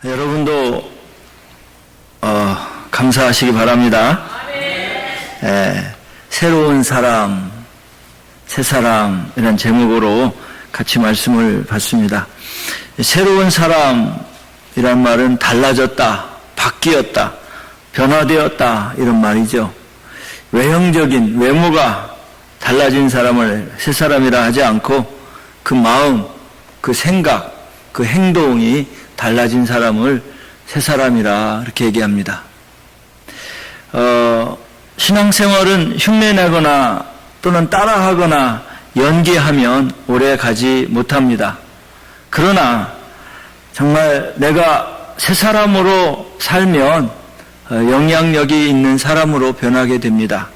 여러분도 감사하시기 바랍니다. 새로운 사람, 새 사람 이런 제목으로 같이 말씀을 받습니다. 새로운 사람이란 말은 달라졌다, 바뀌었다, 변화되었다 이런 말이죠. 외형적인 외모가 달라진 사람을 새 사람이라 하지 않고 그 마음, 그 생각, 그 행동이 달라진 사람을 새 사람이라 이렇게 얘기합니다. 신앙생활은 흉내내거나 또는 따라하거나 연기하면 오래 가지 못합니다. 그러나 정말 내가 새 사람으로 살면 영향력이 있는 사람으로 변하게 됩니다.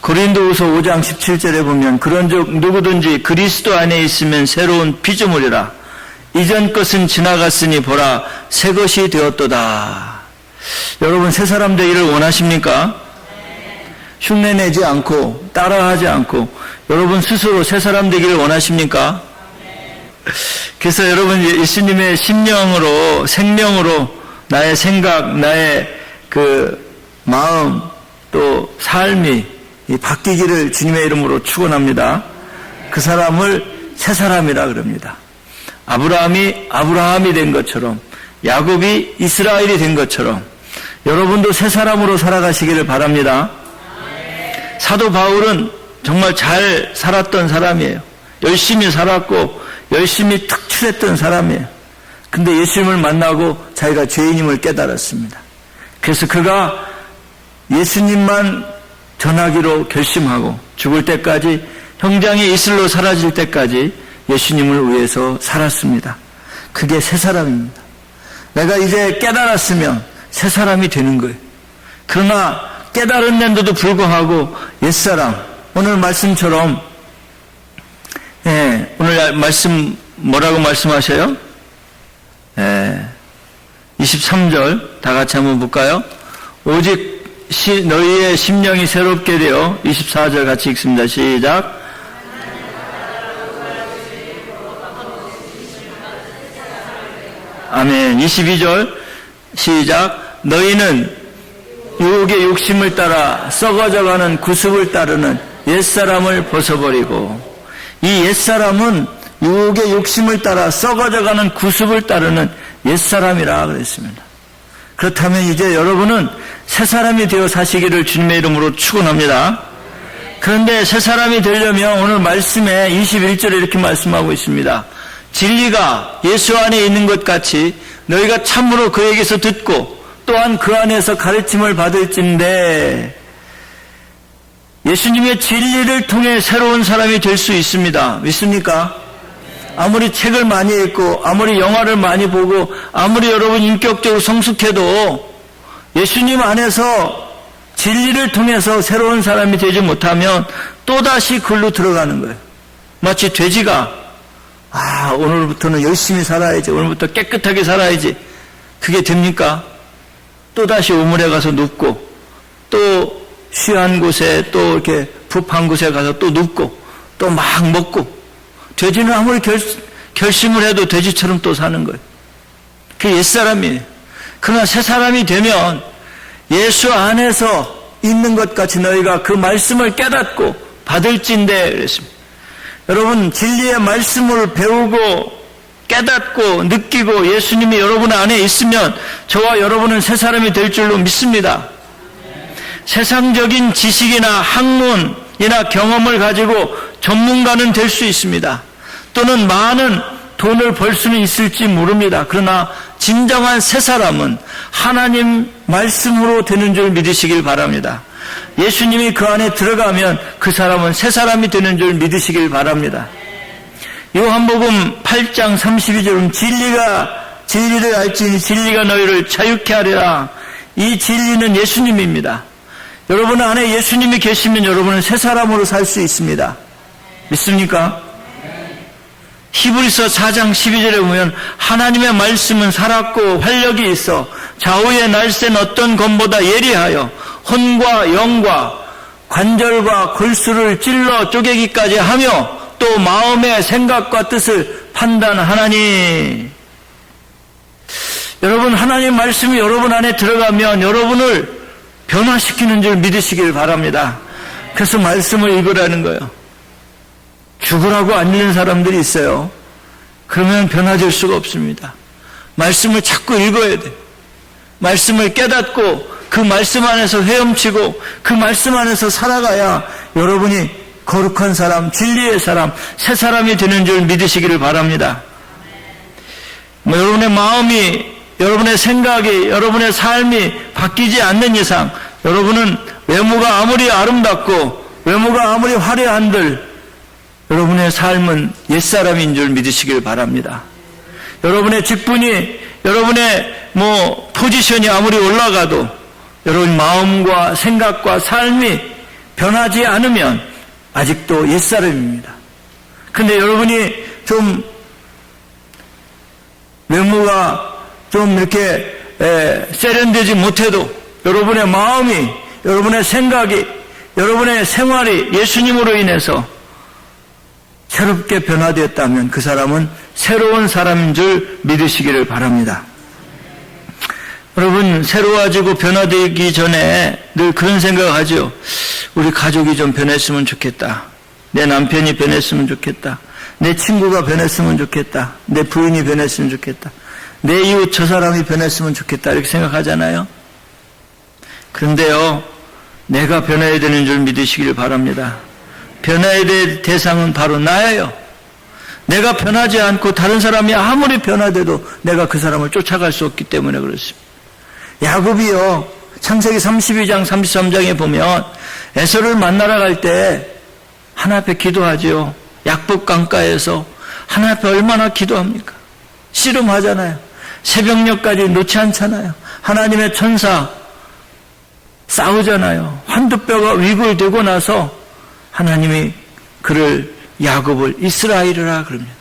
고린도후서 5장 17절에 보면 그런즉 누구든지 그리스도 안에 있으면 새로운 피조물이라 이전 것은 지나갔으니 보라 새 것이 되었도다. 여러분 새 사람 되기를 원하십니까? 흉내내지 않고 따라하지 않고 여러분 스스로 새 사람 되기를 원하십니까? 그래서 여러분 예수님의 심령으로 생명으로 나의 생각, 나의 그 마음 또 삶이 바뀌기를 주님의 이름으로 축원합니다. 그 사람을 새 사람이라 그럽니다. 아브라함이 된 것처럼 야곱이 이스라엘이 된 것처럼 여러분도 새 사람으로 살아가시기를 바랍니다. 사도 바울은 정말 잘 살았던 사람이에요. 열심히 살았고 열심히 특출했던 사람이에요. 근데 예수님을 만나고 자기가 죄인임을 깨달았습니다. 그래서 그가 예수님만 전하기로 결심하고 죽을 때까지 형장이 이슬로 사라질 때까지 예수님을 위해서 살았습니다. 그게 새 사람입니다. 내가 이제 깨달았으면 새 사람이 되는 거예요. 그러나 깨달은데도 불구하고 옛사람, 오늘 말씀처럼 오늘 말씀 뭐라고 말씀하셔요? 23절 다 같이 한번 볼까요? 오직 너희의 심령이 새롭게 되어 24절 같이 읽습니다. 시작. 아멘. 22절 시작. 너희는 유혹의 욕심을 따라 썩어져가는 구습을 따르는 옛사람을 벗어버리고, 이 옛사람은 유혹의 욕심을 따라 썩어져가는 구습을 따르는 옛사람이라 그랬습니다. 그렇다면 이제 여러분은 새 사람이 되어 사시기를 주님의 이름으로 축원합니다. 그런데 새 사람이 되려면 오늘 말씀에 21절에 이렇게 말씀하고 있습니다. 진리가 예수 안에 있는 것 같이 너희가 참으로 그에게서 듣고 또한 그 안에서 가르침을 받을진대. 예수님의 진리를 통해 새로운 사람이 될 수 있습니다. 믿습니까? 아무리 책을 많이 읽고 아무리 영화를 많이 보고 아무리 여러분 인격적으로 성숙해도 예수님 안에서 진리를 통해서 새로운 사람이 되지 못하면 또다시 글로 들어가는 거예요. 마치 돼지가 오늘부터는 열심히 살아야지, 오늘부터 깨끗하게 살아야지, 그게 됩니까? 또다시 우물에 가서 눕고 또 쉬한 곳에 또 이렇게 푹한 곳에 가서 또 눕고 또 막 먹고, 돼지는 아무리 결심을 해도 돼지처럼 또 사는 거예요. 그게 옛사람이에요. 그러나 새 사람이 되면 예수 안에서 있는 것 같이 너희가 그 말씀을 깨닫고 받을진대 그랬습니다. 여러분 진리의 말씀을 배우고 깨닫고 느끼고 예수님이 여러분 안에 있으면 저와 여러분은 새 사람이 될 줄로 믿습니다. 세상적인 지식이나 학문이나 경험을 가지고 전문가는 될 수 있습니다. 또는 많은 돈을 벌 수는 있을지 모릅니다. 그러나 진정한 새 사람은 하나님 말씀으로 되는 줄 믿으시길 바랍니다. 예수님이 그 안에 들어가면 그 사람은 새 사람이 되는 줄 믿으시길 바랍니다. 요한복음 8장 32절은 진리를 알지니 진리가 너희를 자유케 하리라. 이 진리는 예수님입니다. 여러분 안에 예수님이 계시면 여러분은 새 사람으로 살 수 있습니다. 믿습니까? 히브리서 4장 12절에 보면 하나님의 말씀은 살았고 활력이 있어 좌우의 날쌘 어떤 검보다 예리하여 혼과 영과 관절과 골수를 찔러 쪼개기까지 하며 또 마음의 생각과 뜻을 판단하나니. 여러분, 하나님 말씀이 여러분 안에 들어가면 여러분을 변화시키는 줄 믿으시길 바랍니다. 그래서 말씀을 읽으라는 거예요. 죽으라고 안 읽는 사람들이 있어요. 그러면 변화될 수가 없습니다. 말씀을 자꾸 읽어야 돼. 말씀을 깨닫고 그 말씀 안에서 헤엄치고 그 말씀 안에서 살아가야 여러분이 거룩한 사람, 진리의 사람, 새 사람이 되는 줄 믿으시기를 바랍니다. 여러분의 마음이, 여러분의 생각이, 여러분의 삶이 바뀌지 않는 이상 여러분은 외모가 아무리 아름답고 외모가 아무리 화려한들 여러분의 삶은 옛사람인 줄 믿으시길 바랍니다. 여러분의 직분이, 여러분의 포지션이 아무리 올라가도 여러분 마음과 생각과 삶이 변하지 않으면 아직도 옛사람입니다. 근데 여러분이 좀 외모가 좀 이렇게 세련되지 못해도 여러분의 마음이, 여러분의 생각이, 여러분의 생활이 예수님으로 인해서 새롭게 변화되었다면 그 사람은 새로운 사람인 줄 믿으시기를 바랍니다. 여러분, 새로워지고 변화되기 전에 늘 그런 생각을 하죠. 우리 가족이 좀 변했으면 좋겠다. 내 남편이 변했으면 좋겠다. 내 친구가 변했으면 좋겠다. 내 부인이 변했으면 좋겠다. 내 이웃 저 사람이 변했으면 좋겠다. 이렇게 생각하잖아요. 그런데요, 내가 변해야 되는 줄 믿으시기를 바랍니다. 변해야 될 대상은 바로 나예요. 내가 변하지 않고 다른 사람이 아무리 변화돼도 내가 그 사람을 쫓아갈 수 없기 때문에 그렇습니다. 야곱이요, 창세기 32장 33장에 보면 에서를 만나러 갈 때 하나님 앞에 기도하죠. 약복 강가에서 하나님 앞에 얼마나 기도합니까? 씨름하잖아요. 새벽녘까지 놓지 않잖아요. 하나님의 천사 싸우잖아요. 환두뼈가 위골되고 나서 하나님이 그를, 야곱을 이스라엘이라 그럽니다.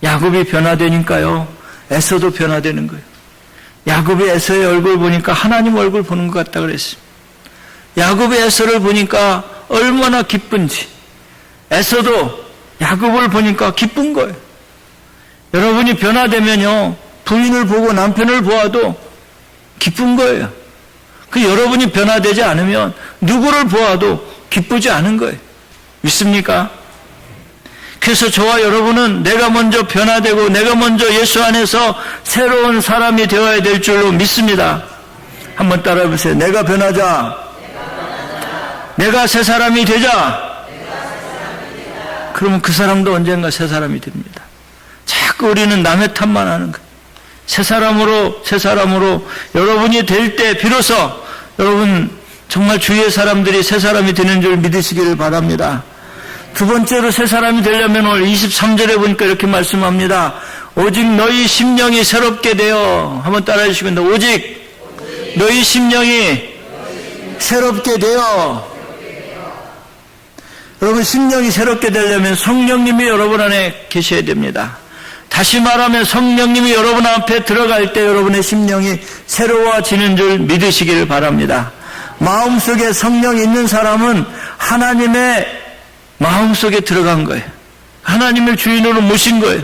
야곱이 변화되니까요, 에서도 변화되는 거예요. 야곱이 에서의 얼굴 보니까 하나님 얼굴 보는 것 같다 그랬습니다. 야곱이 에서를 보니까 얼마나 기쁜지, 에서도 야곱을 보니까 기쁜 거예요. 여러분이 변화되면요, 부인을 보고 남편을 보아도 기쁜 거예요. 그 여러분이 변화되지 않으면 누구를 보아도 기쁘지 않은 거예요. 믿습니까? 그래서 저와 여러분은 내가 먼저 변화되고 내가 먼저 예수 안에서 새로운 사람이 되어야 될 줄로 믿습니다. 한번 따라해 보세요. 내가 변하자. 내가 새 사람이 되자. 그러면 그 사람도 언젠가 새 사람이 됩니다. 자꾸 우리는 남의 탓만 하는 거예요. 새 사람으로 여러분이 될 때 비로소 여러분 정말 주위의 사람들이 새 사람이 되는 줄 믿으시기를 바랍니다. 두 번째로 새 사람이 되려면 오늘 23절에 보니까 이렇게 말씀합니다. 오직 너희 심령이 새롭게 되어, 한번 따라해 주시면 됩니다. 오직 너희 심령이 새롭게 되어. 여러분, 심령이 새롭게 되려면 성령님이 여러분 안에 계셔야 됩니다. 다시 말하면 성령님이 여러분 앞에 들어갈 때 여러분의 심령이 새로워지는 줄 믿으시기를 바랍니다. 마음속에 성령이 있는 사람은 하나님의 마음속에 들어간 거예요. 하나님을 주인으로 모신 거예요.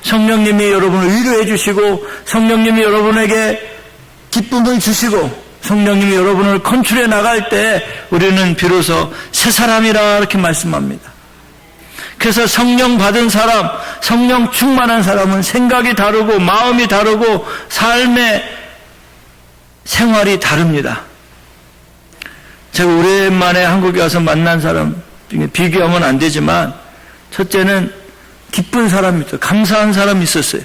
성령님이 여러분을 위로해 주시고 성령님이 여러분에게 기쁨을 주시고 성령님이 여러분을 컨트롤해 나갈 때 우리는 비로소 새 사람이라 이렇게 말씀합니다. 그래서 성령 받은 사람, 성령 충만한 사람은 생각이 다르고 마음이 다르고 삶의 생활이 다릅니다. 제가 오랜만에 한국에 와서 만난 사람 중에 비교하면 안 되지만 첫째는 기쁜 사람이 있어요. 감사한 사람이 있었어요.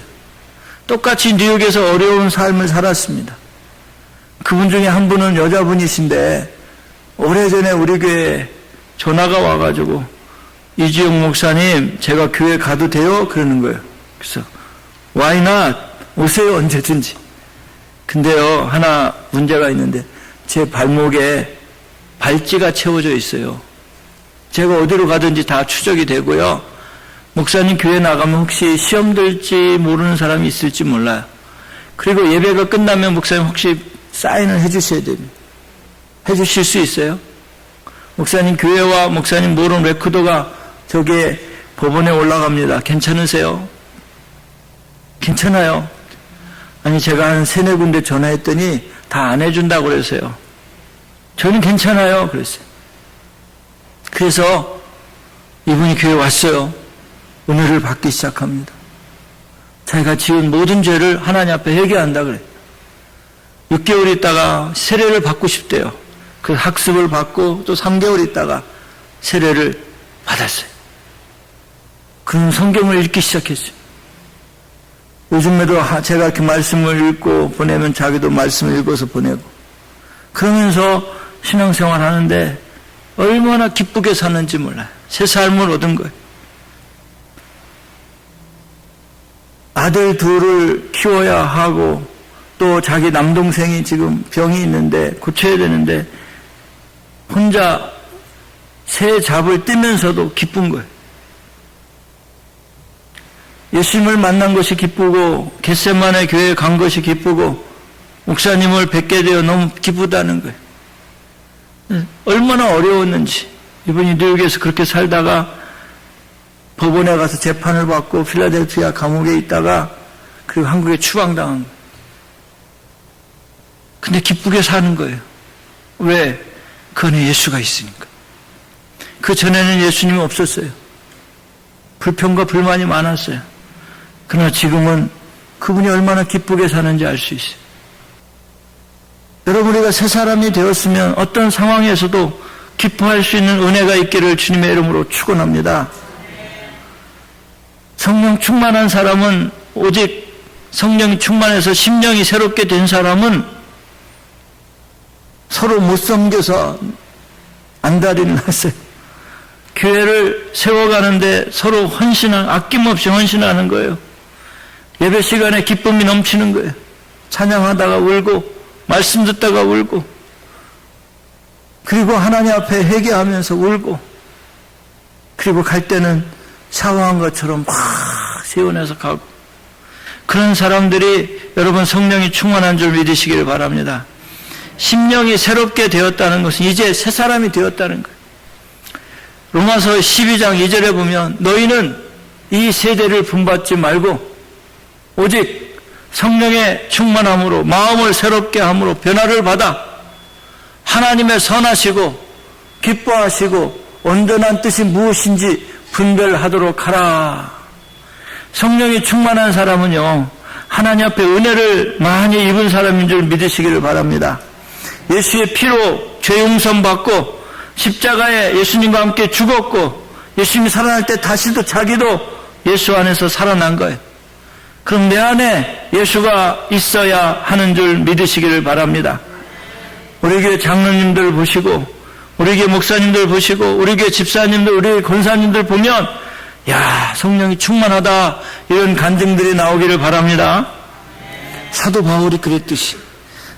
똑같이 뉴욕에서 어려운 삶을 살았습니다. 그분 중에 한 분은 여자분이신데 오래전에 우리 교회에 전화가 와가지고 이지용 목사님, 제가 교회 가도 돼요? 그러는 거예요. 그래서 why not? 오세요, 언제든지. 근데요, 하나 문제가 있는데 제 발목에 발찌가 채워져 있어요. 제가 어디로 가든지 다 추적이 되고요. 목사님 교회 나가면 혹시 시험 들지 모르는 사람이 있을지 몰라요. 그리고 예배가 끝나면 목사님 혹시 사인을 해주셔야 됩니다. 해주실 수 있어요? 목사님 교회와 목사님 모르는 레코더가 저기에 법원에 올라갑니다. 괜찮으세요? 괜찮아요. 아니, 제가 한 3-4군데 전화했더니 다 안 해준다고 그래서요. 저는 괜찮아요. 그랬어요. 그래서 이분이 교회 왔어요. 은혜를 받기 시작합니다. 자기가 지은 모든 죄를 하나님 앞에 회개한다 그래요. 6개월 있다가 세례를 받고 싶대요. 그 학습을 받고 또 3개월 있다가 세례를 받았어요. 그럼 성경을 읽기 시작했어요. 요즘에도 제가 이렇게 말씀을 읽고 보내면 자기도 말씀을 읽어서 보내고, 그러면서 신앙생활 하는데 얼마나 기쁘게 사는지 몰라요. 새 삶을 얻은 거예요. 아들 둘을 키워야 하고 또 자기 남동생이 지금 병이 있는데 고쳐야 되는데 혼자 새 잡을 뛰면서도 기쁜 거예요. 예수님을 만난 것이 기쁘고 겟세마네 교회에 간 것이 기쁘고 목사님을 뵙게 되어 너무 기쁘다는 거예요. 얼마나 어려웠는지. 이분이 뉴욕에서 그렇게 살다가 법원에 가서 재판을 받고 필라델피아 감옥에 있다가 그리고 한국에 추방당한 거예요. 근데 기쁘게 사는 거예요. 왜? 그 안에 예수가 있으니까. 그 전에는 예수님이 없었어요. 불평과 불만이 많았어요. 그러나 지금은 그분이 얼마나 기쁘게 사는지 알 수 있어요. 여러분, 우리가 새 사람이 되었으면 어떤 상황에서도 기뻐할 수 있는 은혜가 있기를 주님의 이름으로 축원합니다. 성령 충만한 사람은, 오직 성령이 충만해서 심령이 새롭게 된 사람은 서로 못 섬겨서 안달이 났어요. 교회를 세워가는데 서로 아낌없이 헌신하는 거예요. 예배 시간에 기쁨이 넘치는 거예요. 찬양하다가 울고, 말씀 듣다가 울고, 그리고 하나님 앞에 회개하면서 울고, 그리고 갈 때는 샤워한 것처럼 막 세워내서 가고. 그런 사람들이 여러분 성령이 충만한 줄 믿으시기를 바랍니다. 심령이 새롭게 되었다는 것은 이제 새 사람이 되었다는 거예요. 로마서 12장 2절에 보면 너희는 이 세대를 본받지 말고 오직 성령의 충만함으로 마음을 새롭게 함으로 변화를 받아 하나님의 선하시고 기뻐하시고 온전한 뜻이 무엇인지 분별하도록 하라. 성령이 충만한 사람은요, 하나님 앞에 은혜를 많이 입은 사람인 줄 믿으시기를 바랍니다. 예수의 피로 죄 용서 받고 십자가에 예수님과 함께 죽었고 예수님이 살아날 때 다시도 자기도 예수 안에서 살아난 거예요. 그럼 내 안에 예수가 있어야 하는 줄 믿으시기를 바랍니다. 우리 교회 장로님들 보시고 우리 교회 목사님들 보시고 우리 교회 집사님들 우리 교회 권사님들 보면 야, 성령이 충만하다 이런 간증들이 나오기를 바랍니다. 사도 바울이 그랬듯이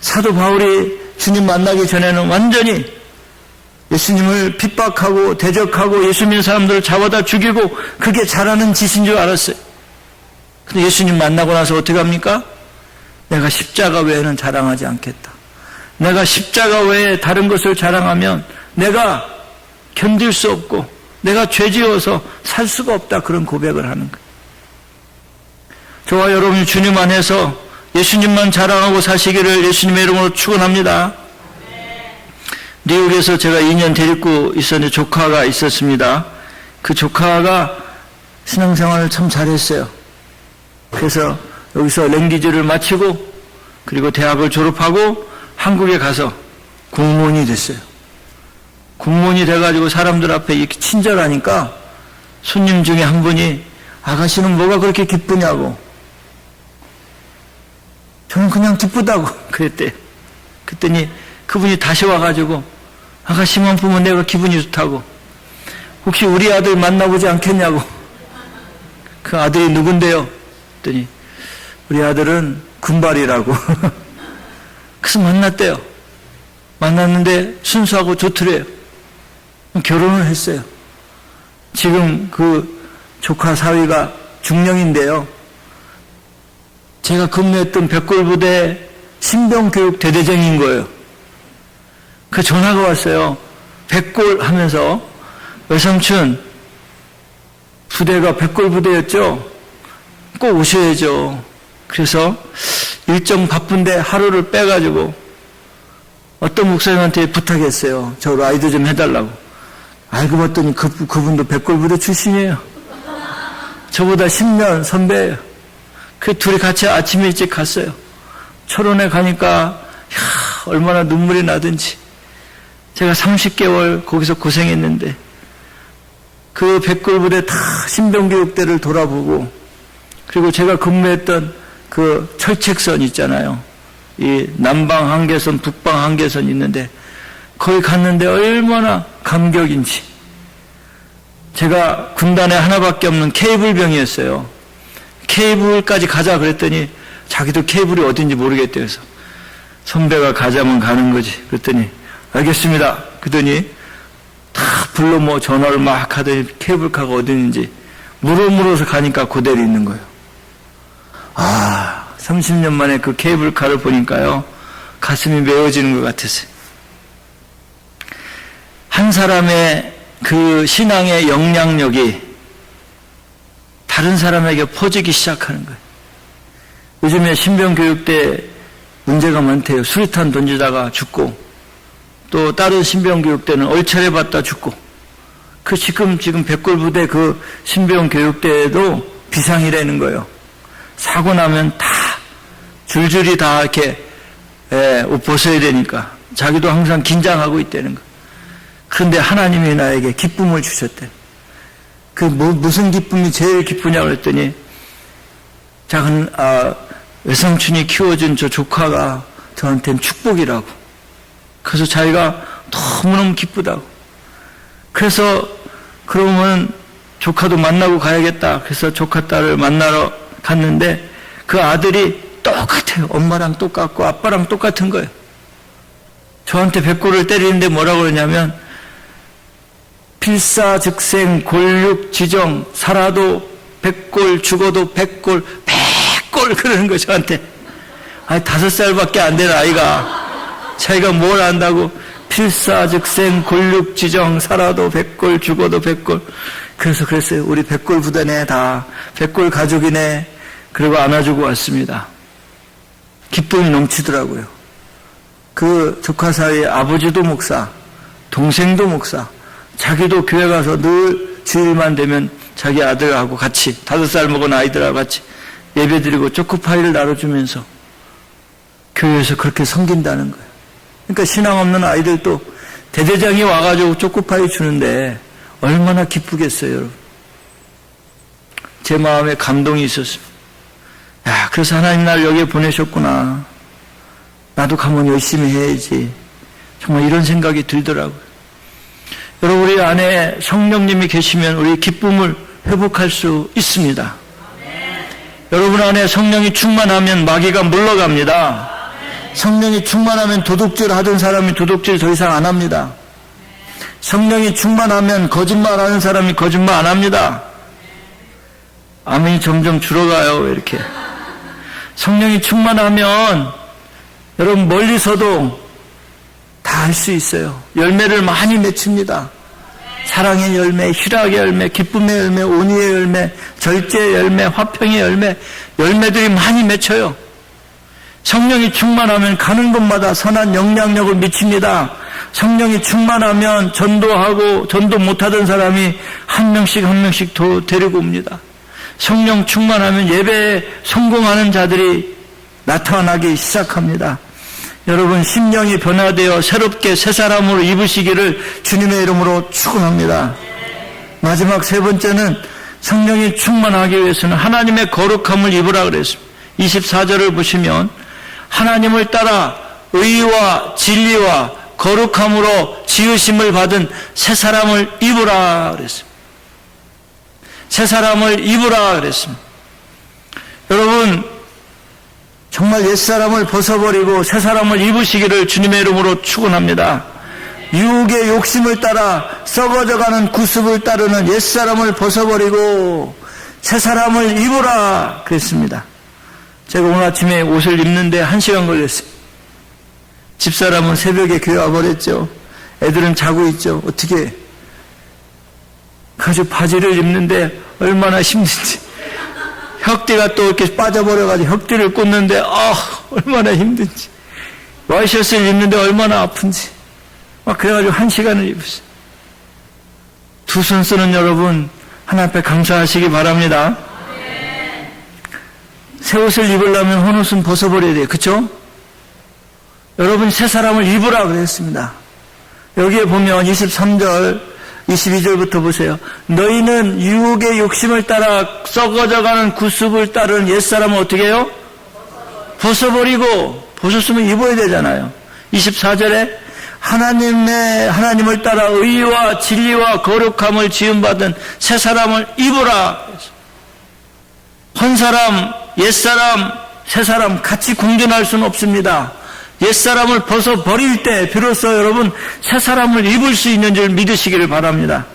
사도 바울이 주님 만나기 전에는 완전히 예수님을 핍박하고 대적하고 예수 믿는 사람들을 잡아다 죽이고 그게 잘하는 짓인 줄 알았어요. 근데 예수님 만나고 나서 어떻게 합니까? 내가 십자가 외에는 자랑하지 않겠다. 내가 십자가 외에 다른 것을 자랑하면 내가 견딜 수 없고 내가 죄지어서 살 수가 없다. 그런 고백을 하는 거예요. 저와 여러분이 주님 안에서 예수님만 자랑하고 사시기를 예수님의 이름으로 축원합니다. 뉴욕에서 제가 2년 데리고 있었는데 조카가 있었습니다. 그 조카가 신앙생활을 참 잘했어요. 그래서 여기서 랭귀지를 마치고 그리고 대학을 졸업하고 한국에 가서 공무원이 됐어요. 공무원이 돼가지고 사람들 앞에 이렇게 친절하니까 손님 중에 한 분이 아가씨는 뭐가 그렇게 기쁘냐고. 저는 그냥 기쁘다고 그랬대요. 그랬더니 그분이 다시 와가지고 아가씨만 보면 내가 기분이 좋다고. 혹시 우리 아들 만나보지 않겠냐고. 그 아들이 누군데요? 그랬더니 우리 아들은 군발이라고. 그래서 만났대요. 만났는데 순수하고 좋더래요. 결혼을 했어요. 지금 그 조카 사위가 중령인데요. 제가 근무했던 백골부대 신병교육 대대장인 거예요. 그 전화가 왔어요. 백골 하면서 외삼촌 부대가 백골부대였죠. 꼭 오셔야죠. 그래서 일정 바쁜데 하루를 빼가지고 어떤 목사님한테 부탁했어요. 저 라이드 좀 해달라고. 알고 봤더니 그분도 백골부대 출신이에요. 저보다 10년 선배예요. 그 둘이 같이 아침 일찍 갔어요. 철원에 가니까 얼마나 눈물이 나든지. 제가 30개월 거기서 고생했는데 그 백골부대 다 신병교육대를 돌아보고, 그리고 제가 근무했던 그 철책선 있잖아요. 이 남방 한계선, 북방 한계선 있는데 거기 갔는데 얼마나 감격인지. 제가 군단에 하나밖에 없는 케이블병이었어요. 케이블까지 가자 그랬더니 자기도 케이블이 어딘지 모르겠대요. 그래서 선배가 가자면 가는 거지. 그랬더니 알겠습니다. 그러더니 다 불러 뭐 전화를 막 하더니 케이블카가 어디 있는지 물어서 가니까 그대로 있는 거예요. 30년 만에 그 케이블카를 보니까요, 가슴이 메워지는 것 같았어요. 한 사람의 그 신앙의 영향력이 다른 사람에게 퍼지기 시작하는 거예요. 요즘에 신병교육대 문제가 많대요. 수류탄 던지다가 죽고, 또 다른 신병교육대는 얼차례 받다 죽고, 그 지금 백골부대 그 신병교육대에도 비상이라는 거예요. 사고 나면 다 줄줄이 다 이렇게 옷 벗어야 되니까 자기도 항상 긴장하고 있다는 거. 그런데 하나님이 나에게 기쁨을 주셨대. 그 무슨 기쁨이 제일 기쁘냐고 그랬더니 작은 외삼촌이 키워준 저 조카가 저한테는 축복이라고. 그래서 자기가 너무너무 기쁘다고. 그래서 그러면 조카도 만나고 가야겠다. 그래서 조카 딸을 만나러 갔는데 그 아들이 똑같아요. 엄마랑 똑같고 아빠랑 똑같은 거예요. 저한테 백골을 때리는데 뭐라고 그러냐면 필사즉생 골육지정, 살아도 백골, 죽어도 백골 그러는 거예요. 저한테. 5살밖에 안 된 아이가 자기가 뭘 안다고 필사즉생 골육지정, 살아도 백골, 죽어도 백골. 그래서 그랬어요. 우리 백골 부대네, 다 백골 가족이네. 그리고 안아주고 왔습니다. 기쁨이 넘치더라고요. 그 조카 사이에 아버지도 목사, 동생도 목사, 자기도 교회 가서 늘 주일만 되면 자기 아들하고 같이, 5살 먹은 아이들하고 같이 예배드리고 초코파이를 나눠주면서 교회에서 그렇게 섬긴다는 거예요. 그러니까 신앙 없는 아이들도 대대장이 와가지고 초코파이 주는데 얼마나 기쁘겠어요, 여러분. 제 마음에 감동이 있었습니다. 야, 그래서 하나님 날 여기에 보내셨구나. 나도 가면 열심히 해야지. 정말 이런 생각이 들더라고요. 여러분, 우리 안에 성령님이 계시면 우리 기쁨을 회복할 수 있습니다. 여러분 안에 성령이 충만하면 마귀가 물러갑니다. 성령이 충만하면 도둑질 하던 사람이 도둑질 더 이상 안 합니다. 성령이 충만하면 거짓말하는 사람이 거짓말 안 합니다. 아멘이 점점 줄어가요. 이렇게 성령이 충만하면 여러분 멀리서도 다 할 수 있어요. 열매를 많이 맺힙니다. 사랑의 열매, 희락의 열매, 기쁨의 열매, 온유의 열매, 절제의 열매, 화평의 열매, 열매들이 많이 맺혀요. 성령이 충만하면 가는 곳마다 선한 영향력을 미칩니다. 성령이 충만하면 전도하고 전도 못하던 사람이 한 명씩 더 데리고 옵니다. 성령 충만하면 예배에 성공하는 자들이 나타나기 시작합니다. 여러분, 심령이 변화되어 새롭게 새 사람으로 입으시기를 주님의 이름으로 축원합니다. 마지막 세 번째는 성령이 충만하기 위해서는 하나님의 거룩함을 입으라 그랬습니다. 24절을 보시면 하나님을 따라 의와 진리와 거룩함으로 지으심을 받은 새 사람을 입으라 그랬습니다. 새 사람을 입으라 그랬습니다. 여러분, 정말 옛사람을 벗어버리고 새 사람을 입으시기를 주님의 이름으로 축원합니다. 유혹의 욕심을 따라 썩어져가는 구습을 따르는 옛사람을 벗어버리고 새 사람을 입으라 그랬습니다. 제가 오늘 아침에 옷을 입는데 1시간 걸렸어요. 집사람은 새벽에 교회 와버렸죠. 애들은 자고 있죠. 어떻게 가지고 바지를 입는데 얼마나 힘든지. 혁띠가 또 이렇게 빠져버려가지고 혁띠를 꽂는데, 얼마나 힘든지. 와이셔츠를 입는데 얼마나 아픈지. 막 그래가지고 1시간을 입었어요. 두 손 쓰는 여러분, 하나님 앞에 감사하시기 바랍니다. 새 옷을 입으려면 헌옷은 벗어버려야 돼요. 그쵸? 여러분, 새 사람을 입으라 그랬습니다. 여기에 보면 23절, 22절부터 보세요. 너희는 유혹의 욕심을 따라 썩어져가는 구습을 따르는 옛사람은 어떻게 해요? 벗어버리고, 벗었으면 입어야 되잖아요. 24절에 하나님을 따라 의와 진리와 거룩함을 지음받은 새 사람을 입으라. 헌사람, 옛사람, 새사람 같이 공존할 수는 없습니다. 옛사람을 벗어버릴 때 비로소 여러분 새사람을 입을 수 있는 줄 믿으시기를 바랍니다.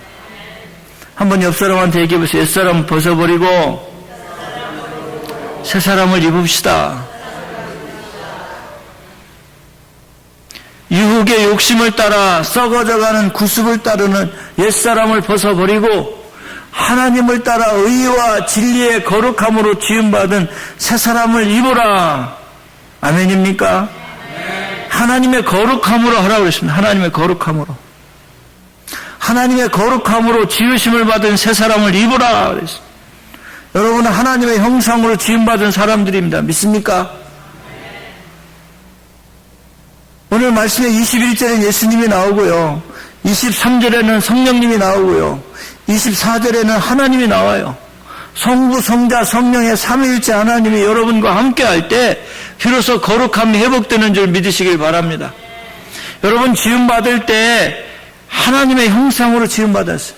한번 옆사람한테 얘기해보세요. 옛사람 벗어버리고 새사람을 입읍시다. 유혹의 욕심을 따라 썩어져가는 구습을 따르는 옛사람을 벗어버리고 하나님을 따라 의와 진리의 거룩함으로 지음받은 새사람을 입으라. 아멘입니까? 하나님의 거룩함으로 하라고 그랬습니다. 하나님의 거룩함으로. 하나님의 거룩함으로 지으심을 받은 새사람을 입으라 그랬습니다. 여러분은 하나님의 형상으로 지음받은 사람들입니다. 믿습니까? 오늘 말씀에 21절에 예수님이 나오고요. 23절에는 성령님이 나오고요. 24절에는 하나님이 나와요. 성부, 성자, 성령의 삼위일체 하나님이 여러분과 함께 할 때 비로소 거룩함이 회복되는 줄 믿으시길 바랍니다. 여러분 지음받을 때 하나님의 형상으로 지음받았어요.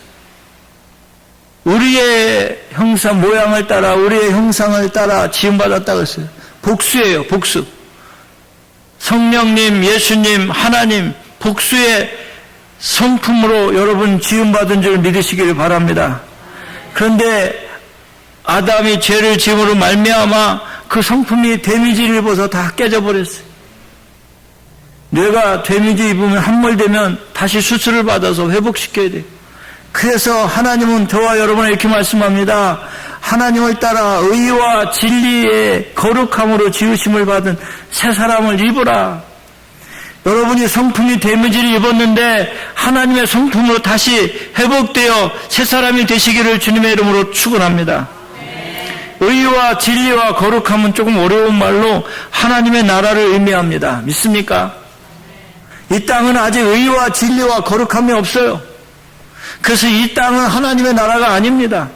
우리의 형상, 모양을 따라 우리의 형상을 따라 지음받았다고 했어요. 복수예요. 복수. 성령님, 예수님, 하나님 복수의 성품으로 여러분 지음받은 줄 믿으시길 바랍니다. 그런데 아담이 죄를 지음으로 말미암아 그 성품이 데미지를 입어서 다 깨져버렸어요. 뇌가 데미지 입으면 함몰되면 다시 수술을 받아서 회복시켜야 돼요. 그래서 하나님은 저와 여러분을 이렇게 말씀합니다. 하나님을 따라 의와 진리의 거룩함으로 지으심을 받은 새 사람을 입으라. 여러분이 성품이 데미지를 입었는데 하나님의 성품으로 다시 회복되어 새 사람이 되시기를 주님의 이름으로 축원합니다. 의와 진리와 거룩함은 조금 어려운 말로 하나님의 나라를 의미합니다. 믿습니까? 이 땅은 아직 의와 진리와 거룩함이 없어요. 그래서 이 땅은 하나님의 나라가 아닙니다.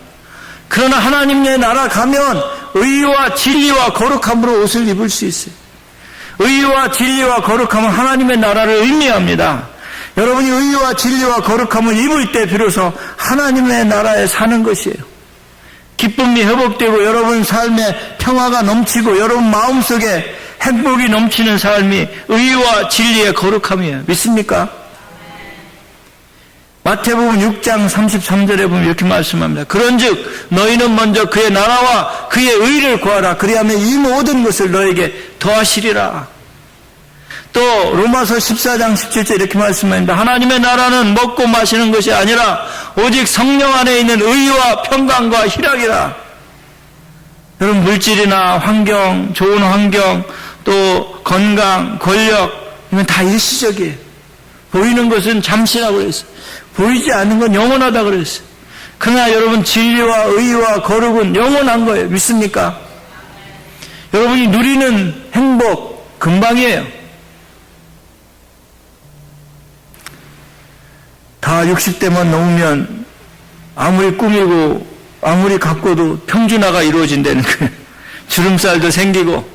그러나 하나님의 나라 가면 의와 진리와 거룩함으로 옷을 입을 수 있어요. 의와 진리와 거룩함은 하나님의 나라를 의미합니다. 여러분이 의와 진리와 거룩함을 입을 때 비로소 하나님의 나라에 사는 것이에요. 기쁨이 회복되고 여러분 삶에 평화가 넘치고 여러분 마음속에 행복이 넘치는 삶이 의와 진리의 거룩함이에요. 믿습니까? 마태복음 6장 33절에 보면 이렇게 말씀합니다. 그런즉 너희는 먼저 그의 나라와 그의 의를 구하라. 그리하면 이 모든 것을 너에게 더하시리라. 또 로마서 14장 17절 이렇게 말씀합니다. 하나님의 나라는 먹고 마시는 것이 아니라 오직 성령 안에 있는 의와 평강과 희락이라. 여러분 물질이나 환경, 좋은 환경, 또 건강, 권력 이건 다 일시적이에요. 보이는 것은 잠시라고 그랬어요. 보이지 않는 건 영원하다 그랬어요. 그러나 여러분 진리와 의와 거룩은 영원한 거예요. 믿습니까? 여러분이 누리는 행복 금방이에요. 다 60대만 넘으면 아무리 꾸미고 아무리 가꿔도 평준화가 이루어진다는 거예요. 주름살도 생기고,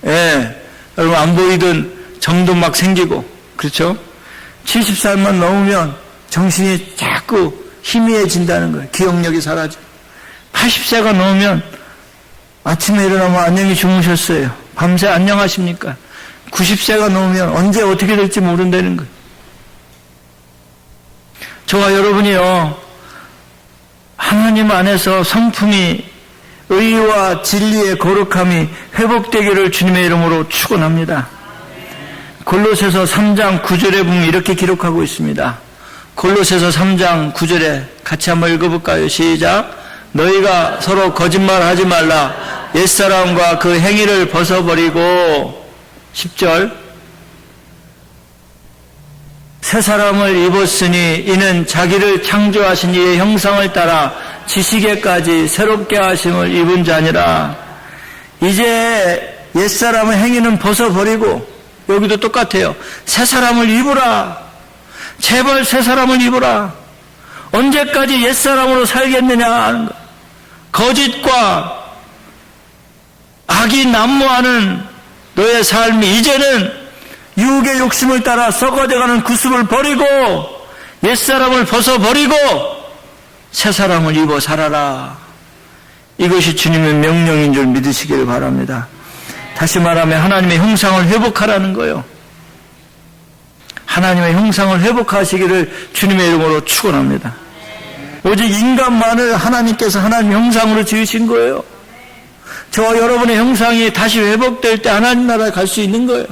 여러분 안 보이던 점도 막 생기고, 그렇죠? 70살만 넘으면 정신이 자꾸 희미해진다는 거예요. 기억력이 사라져. 80세가 넘으면 아침에 일어나면 안녕히 주무셨어요. 밤새 안녕하십니까? 90세가 넘으면 언제 어떻게 될지 모른다는 거예요. 저와 여러분이요, 하나님 안에서 성품이 의와 진리의 거룩함이 회복되기를 주님의 이름으로 축원합니다. 골로새서 3장 9절에 보면 이렇게 기록하고 있습니다. 골로새서 3장 9절에 같이 한번 읽어볼까요? 시작. 너희가 서로 거짓말하지 말라. 옛사람과 그 행위를 벗어버리고 10절 새 사람을 입었으니 이는 자기를 창조하신 이의 형상을 따라 지식에까지 새롭게 하심을 입은 자니라. 이제 옛사람의 행위는 벗어버리고 여기도 똑같아요. 새 사람을 입으라. 제발 새 사람을 입으라. 언제까지 옛사람으로 살겠느냐 하는 거. 거짓과 악이 난무하는 너의 삶이 이제는 유혹의 욕심을 따라 썩어져가는 구습을 버리고 옛사람을 벗어버리고 새사람을 입어 살아라. 이것이 주님의 명령인 줄 믿으시길 바랍니다. 다시 말하면 하나님의 형상을 회복하라는 거예요. 하나님의 형상을 회복하시기를 주님의 이름으로 축원합니다. 오직 인간만을 하나님께서 하나님 형상으로 지으신 거예요. 저와 여러분의 형상이 다시 회복될 때 하나님 나라에 갈 수 있는 거예요.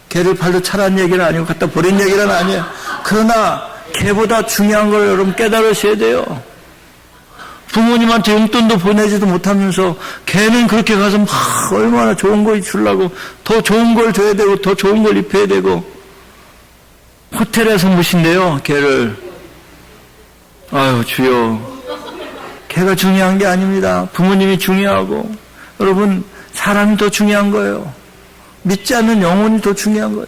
개를 발로 차라는 얘기는 아니고 갖다 버린 얘기는 아니에요. 그러나 개보다 중요한 걸 여러분 깨달으셔야 돼요. 부모님한테 용돈도 보내지도 못하면서 개는 그렇게 가서 막 얼마나 좋은 거 주려고 더 좋은 걸 줘야 되고 더 좋은 걸 입혀야 되고 호텔에서 모신대요 개를. 아유 주여, 개가 중요한 게 아닙니다. 부모님이 중요하고 여러분 사람이 더 중요한 거예요. 믿지 않는 영혼이 더 중요한 거예요.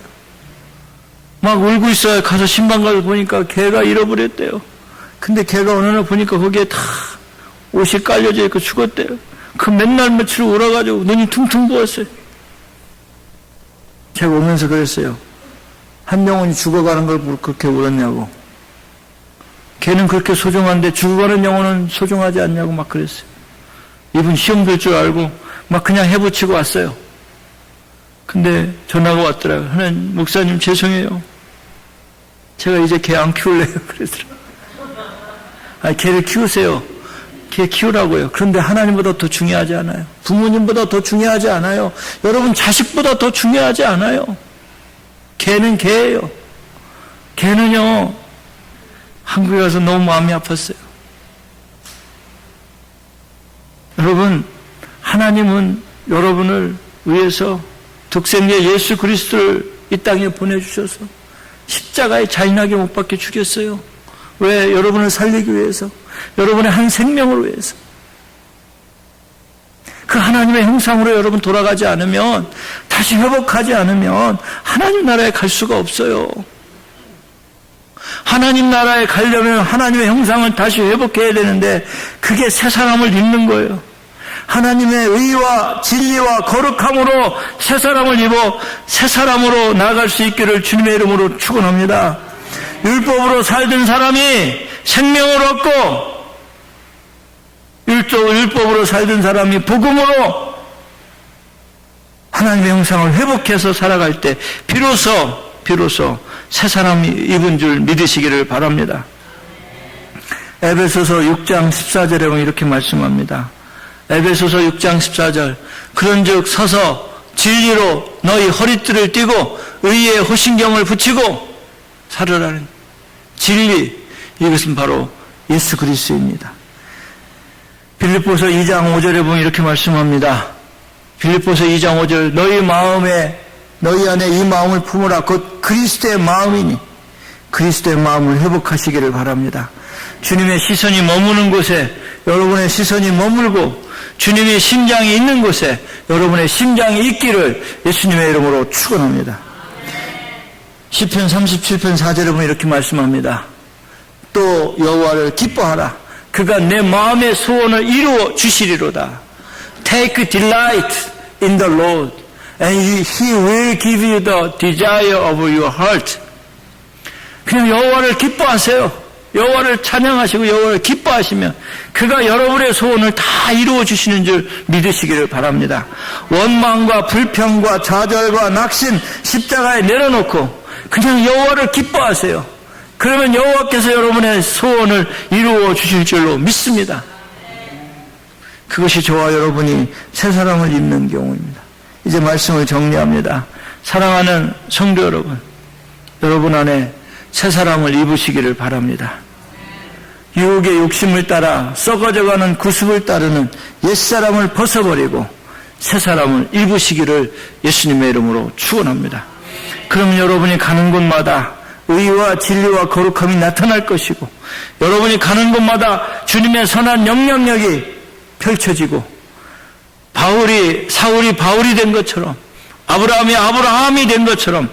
막 울고 있어요. 가서 신방 가서 보니까 개가 잃어버렸대요. 근데 개가 어느 날 보니까 거기에 다 옷이 깔려져 있고 죽었대요. 그 맨날 며칠 울어가지고 눈이 퉁퉁 부었어요. 제가 오면서 그랬어요. 한 영혼이 죽어가는 걸 그렇게 울었냐고. 걔는 그렇게 소중한데 죽어가는 영혼은 소중하지 않냐고 막 그랬어요. 이분 시험 될 줄 알고 막 그냥 해붙이고 왔어요. 근데 전화가 왔더라고요. 하나님, 목사님 죄송해요. 제가 이제 개 안 키울래요. 그러더라고요. 아니, 개를 키우세요. 개 키우라고요. 그런데 하나님보다 더 중요하지 않아요. 부모님보다 더 중요하지 않아요. 여러분 자식보다 더 중요하지 않아요. 개는 개예요. 개는요, 한국에 가서 너무 마음이 아팠어요. 여러분, 하나님은 여러분을 위해서 독생자 예수 그리스도를 이 땅에 보내주셔서 십자가에 잔인하게 못 박혀 죽였어요. 왜? 여러분을 살리기 위해서, 여러분의 한 생명을 위해서. 그 하나님의 형상으로 여러분 돌아가지 않으면, 다시 회복하지 않으면 하나님 나라에 갈 수가 없어요. 하나님 나라에 가려면 하나님의 형상을 다시 회복해야 되는데 그게 새 사람을 입는 거예요. 하나님의 의와 진리와 거룩함으로 새 사람을 입어 새 사람으로 나아갈 수 있기를 주님의 이름으로 축원합니다. 율법으로 살던 사람이 생명을 얻고 율법으로 살던 사람이 복음으로 하나님의 형상을 회복해서 살아갈 때 비로소 새 사람이 입은 줄 믿으시기를 바랍니다. 에베소서 6장 14절에 보면 이렇게 말씀합니다. 에베소서 6장 14절 그런즉 서서 진리로 너희 허리띠를 띠고 의의 호신경을 붙이고 살으라는 진리, 이것은 바로 예수 그리스도입니다. 빌립보서 2장 5절에 보면 이렇게 말씀합니다. 빌립보서 2장 5절 너희 안에 이 마음을 품으라. 곧 그리스도의 마음이니 그리스도의 마음을 회복하시기를 바랍니다. 주님의 시선이 머무는 곳에 여러분의 시선이 머물고 주님의 심장이 있는 곳에 여러분의 심장이 있기를 예수님의 이름으로 축원합니다. 시편 37편 4절에 보면 이렇게 말씀합니다. 또 여호와를 기뻐하라. 그가 내 마음의 소원을 이루어 주시리로다. Take delight in the Lord, and He will give you the desire of your heart. 그냥 여호와를 기뻐하세요. 여호와를 찬양하시고 여호와를 기뻐하시면 그가 여러분의 소원을 다 이루어 주시는 줄 믿으시기를 바랍니다. 원망과 불평과 좌절과 낙심 십자가에 내려놓고 그냥 여호와를 기뻐하세요. 그러면 여호와께서 여러분의 소원을 이루어 주실 줄로 믿습니다. 그것이 저와 여러분이 새 사람을 입는 경우입니다. 이제 말씀을 정리합니다. 사랑하는 성도 여러분, 여러분 안에 새 사람을 입으시기를 바랍니다. 유혹의 욕심을 따라 썩어져가는 구습을 따르는 옛사람을 벗어버리고 새사람을 입으시기를 예수님의 이름으로 축원합니다. 그럼 여러분이 가는 곳마다 의와 진리와 거룩함이 나타날 것이고, 여러분이 가는 곳마다 주님의 선한 영향력이 펼쳐지고, 사울이 바울이 된 것처럼, 아브라함이 아브라함이 된 것처럼,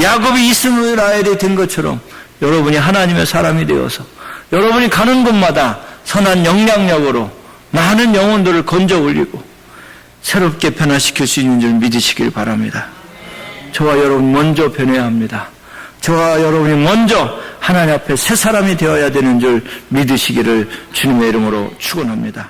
야곱이 이스라엘이 된 것처럼 여러분이 하나님의 사람이 되어서 여러분이 가는 곳마다 선한 영향력으로 많은 영혼들을 건져 올리고 새롭게 변화시킬 수 있는 줄 믿으시길 바랍니다. 저와 여러분 먼저 변해야 합니다. 저와 여러분이 먼저 하나님 앞에 새 사람이 되어야 되는 줄 믿으시기를 주님의 이름으로 축원합니다.